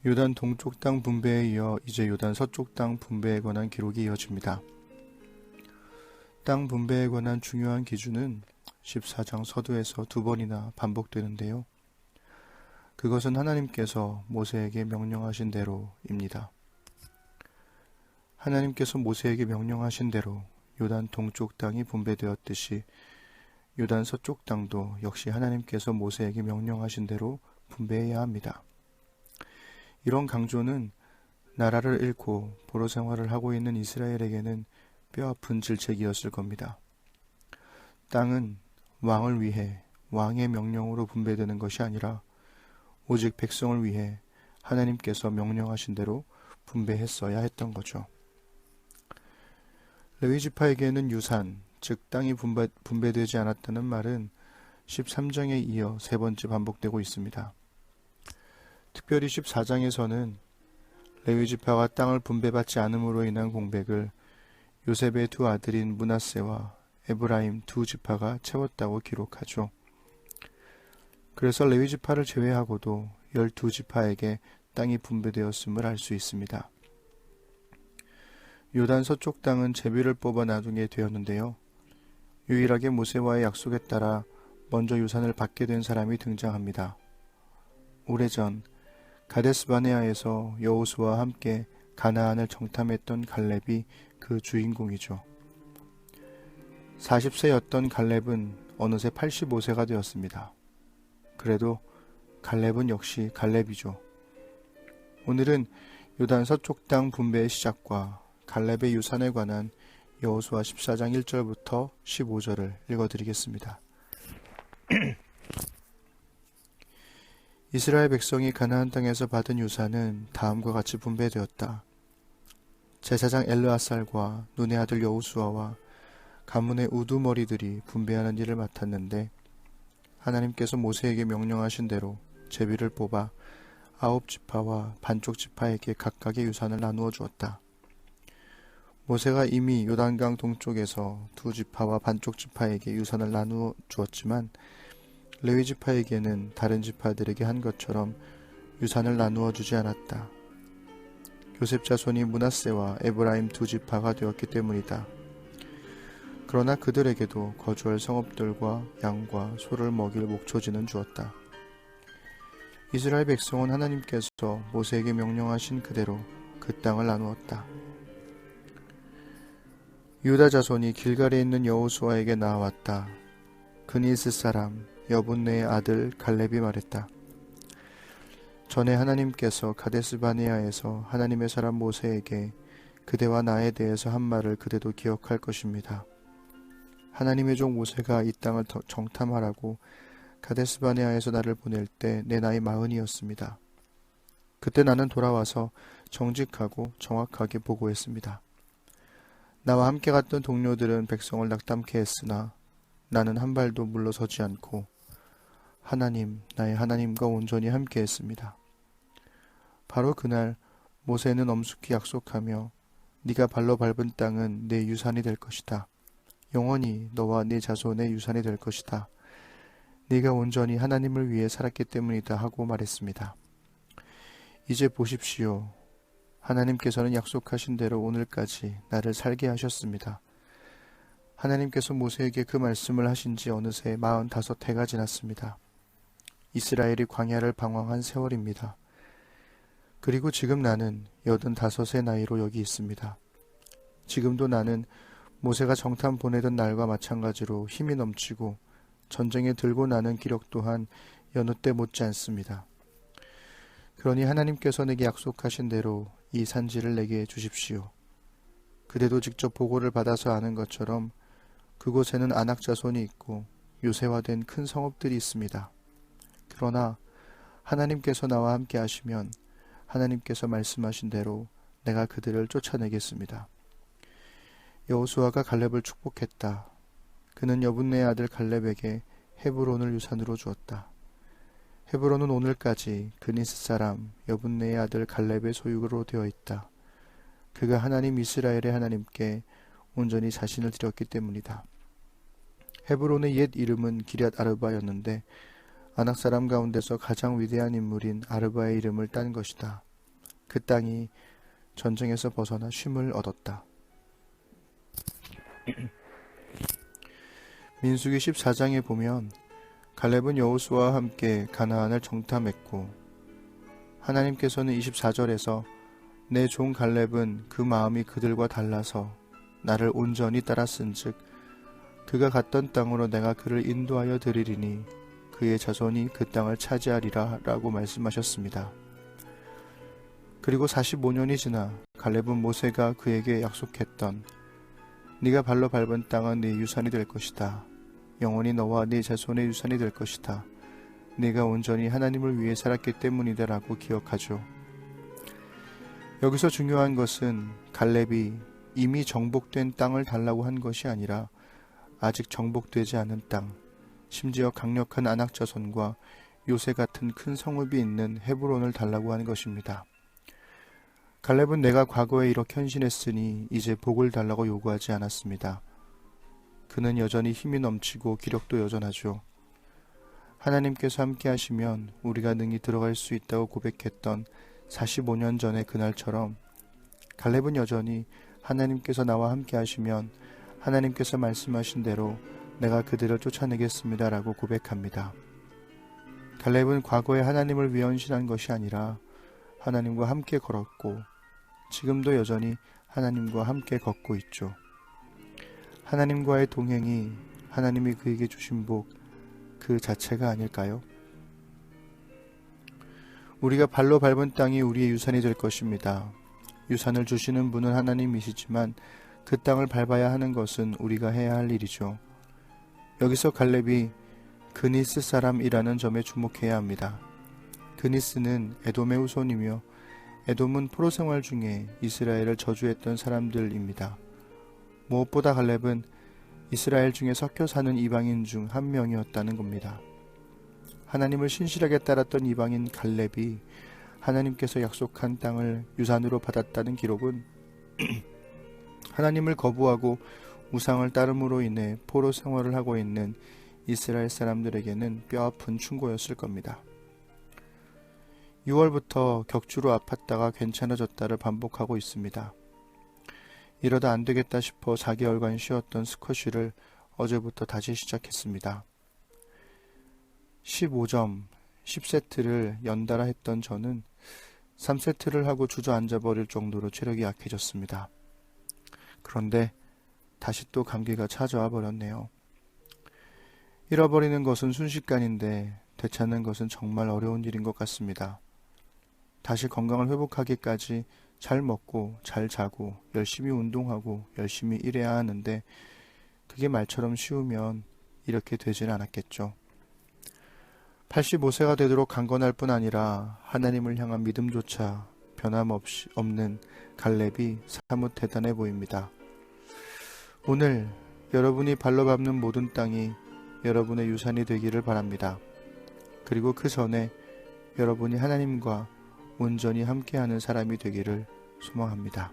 요단 동쪽 땅 분배에 이어 이제 요단 서쪽 땅 분배에 관한 기록이 이어집니다. 땅 분배에 관한 중요한 기준은 14장 서두에서 두 번이나 반복되는데요. 그것은 하나님께서 모세에게 명령하신 대로입니다. 하나님께서 모세에게 명령하신 대로 요단 동쪽 땅이 분배되었듯이 요단 서쪽 땅도 역시 하나님께서 모세에게 명령하신 대로 분배해야 합니다. 이런 강조는 나라를 잃고 포로 생활을 하고 있는 이스라엘에게는 뼈아픈 질책이었을 겁니다. 땅은 왕을 위해 왕의 명령으로 분배되는 것이 아니라 오직 백성을 위해 하나님께서 명령하신 대로 분배했어야 했던 거죠. 레위지파에게는 유산, 즉 땅이 분배되지 않았다는 말은 13장에 이어 세 번째 반복되고 있습니다. 특별히 14장에서는 레위지파가 땅을 분배받지 않음으로 인한 공백을 요셉의 두 아들인 므낫세와 에브라임 두 지파가 채웠다고 기록하죠. 그래서 레위지파를 제외하고도 12지파에게 땅이 분배되었음을 알 수 있습니다. 요단 서쪽 땅은 제비를 뽑아 나누게 되었는데요. 유일하게 모세와의 약속에 따라 먼저 유산을 받게 된 사람이 등장합니다. 오래전 가데스바네아에서 여호수아와 함께 가나안을 정탐했던 갈렙이 그 주인공이죠. 40세였던 갈렙은 어느새 85세가 되었습니다. 그래도 갈렙은 역시 갈렙이죠. 오늘은 요단 서쪽 땅 분배의 시작과 갈렙의 유산에 관한 여호수아 14장 1절부터 15절을 읽어드리겠습니다. 이스라엘 백성이 가나안 땅에서 받은 유산은 다음과 같이 분배되었다. 제사장 엘르아살과 눈의 아들 여호수아와 가문의 우두머리들이 분배하는 일을 맡았는데 하나님께서 모세에게 명령하신 대로 제비를 뽑아 9지파와 반쪽 지파에게 각각의 유산을 나누어 주었다. 모세가 이미 요단강 동쪽에서 두 지파와 반쪽 지파에게 유산을 나누어 주었지만 레위 지파에게는 다른 지파들에게 한 것처럼 유산을 나누어 주지 않았다. 요셉 자손이 므낫세와 에브라임 두 지파가 되었기 때문이다. 그러나 그들에게도 거주할 성읍들과 양과 소를 먹일 목초지는 주었다. 이스라엘 백성은 하나님께서 모세에게 명령하신 그대로 그 땅을 나누었다. 유다 자손이 길갈에 있는 여호수아에게 나아왔다. 그니스 사람 여분네의 아들 갈렙이 말했다. 전에 하나님께서 가데스바네아에서 하나님의 사람 모세에게 그대와 나에 대해서 한 말을 그대도 기억할 것입니다. 하나님의 종 모세가 이 땅을 정탐하라고 가데스바네아에서 나를 보낼 때 내 나이 40이었습니다. 그때 나는 돌아와서 정직하고 정확하게 보고했습니다. 나와 함께 갔던 동료들은 백성을 낙담케 했으나 나는 한 발도 물러서지 않고 하나님, 나의 하나님과 온전히 함께 했습니다. 바로 그날 모세는 엄숙히 약속하며 네가 발로 밟은 땅은 내 유산이 될 것이다. 영원히 너와 네 자손의 유산이 될 것이다. 네가 온전히 하나님을 위해 살았기 때문이다 하고 말했습니다. 이제 보십시오. 하나님께서는 약속하신 대로 오늘까지 나를 살게 하셨습니다. 하나님께서 모세에게 그 말씀을 하신 지 어느새 45해가 지났습니다. 이스라엘이 광야를 방황한 세월입니다. 그리고 지금 나는 85의 나이로 여기 있습니다. 지금도 나는 모세가 정탐 보내던 날과 마찬가지로 힘이 넘치고 전쟁에 들고 나는 기력 또한 여느 때 못지 않습니다. 그러니 하나님께서 내게 약속하신 대로 이 산지를 내게 주십시오. 그대도 직접 보고를 받아서 아는 것처럼 그곳에는 아낙 자손이 있고 요새화된 큰 성읍들이 있습니다. 그러나 하나님께서 나와 함께 하시면 하나님께서 말씀하신 대로 내가 그들을 쫓아내겠습니다. 여호수아가 갈렙을 축복했다. 그는 여분네의 아들 갈렙에게 헤브론을 유산으로 주었다. 헤브론은 오늘까지 그니스 사람 여분네의 아들 갈렙의 소유로 되어 있다. 그가 하나님 이스라엘의 하나님께 온전히 자신을 드렸기 때문이다. 헤브론의 옛 이름은 기럇 아르바였는데 아낙 사람 가운데서 가장 위대한 인물인 아르바의 이름을 딴 것이다. 그 땅이 전쟁에서 벗어나 쉼을 얻었다. 민수기 14장에 보면 갈렙은 여호수아와 함께 가나안을 정탐했고, 하나님께서는 24절에서 내 종 갈렙은 그 마음이 그들과 달라서 나를 온전히 따랐은즉 그가 갔던 땅으로 내가 그를 인도하여 드리리니 그의 자손이 그 땅을 차지하리라 라고 말씀하셨습니다. 그리고 45년이 지나 갈렙은 모세가 그에게 약속했던 네가 발로 밟은 땅은 네 유산이 될 것이다. 영원히 너와 네 자손의 유산이 될 것이다. 네가 온전히 하나님을 위해 살았기 때문이다 라고 기억하죠. 여기서 중요한 것은 갈렙이 이미 정복된 땅을 달라고 한 것이 아니라 아직 정복되지 않은 땅, 심지어 강력한 아낙 자손과 요새 같은 큰 성읍이 있는 헤브론을 달라고 하는 것입니다. 갈렙은 내가 과거에 이렇게 헌신했으니 이제 복을 달라고 요구하지 않았습니다. 그는 여전히 힘이 넘치고 기력도 여전하죠. 하나님께서 함께 하시면 우리가 능히 들어갈 수 있다고 고백했던 45년 전의 그날처럼 갈렙은 여전히 하나님께서 나와 함께 하시면 하나님께서 말씀하신 대로 내가 그들을 쫓아내겠습니다 라고 고백합니다. 갈렙은 과거에 하나님을 위해 헌신한 것이 아니라 하나님과 함께 걸었고 지금도 여전히 하나님과 함께 걷고 있죠. 하나님과의 동행이 하나님이 그에게 주신 복 그 자체가 아닐까요? 우리가 발로 밟은 땅이 우리의 유산이 될 것입니다. 유산을 주시는 분은 하나님이시지만 그 땅을 밟아야 하는 것은 우리가 해야 할 일이죠. 여기서 갈렙이 그니스 사람이라는 점에 주목해야 합니다. 그니스는 에돔의 후손이며 에돔은 포로 생활 중에 이스라엘을 저주했던 사람들입니다. 무엇보다 갈렙은 이스라엘 중에 섞여 사는 이방인 중 한 명이었다는 겁니다. 하나님을 신실하게 따랐던 이방인 갈렙이 하나님께서 약속한 땅을 유산으로 받았다는 기록은 하나님을 거부하고 우상을 따름으로 인해 포로 생활을 하고 있는 이스라엘 사람들에게는 뼈아픈 충고였을 겁니다. 6월부터 격주로 아팠다가 괜찮아졌다를 반복하고 있습니다. 이러다 안 되겠다 싶어 4개월간 쉬었던 스쿼시를 어제부터 다시 시작했습니다. 15점, 10세트를 연달아 했던 저는 3세트를 하고 주저앉아 버릴 정도로 체력이 약해졌습니다. 그런데 다시 또 감기가 찾아와 버렸네요. 잃어버리는 것은 순식간인데 되찾는 것은 정말 어려운 일인 것 같습니다. 다시 건강을 회복하기까지 잘 먹고 잘 자고 열심히 운동하고 열심히 일해야 하는데 그게 말처럼 쉬우면 이렇게 되질 않았겠죠. 85세가 되도록 강건할 뿐 아니라 하나님을 향한 믿음조차 변함없이 없는 갈렙이 사뭇 대단해 보입니다. 오늘 여러분이 발로 밟는 모든 땅이 여러분의 유산이 되기를 바랍니다. 그리고 그 전에 여러분이 하나님과 온전히 함께하는 사람이 되기를 소망합니다.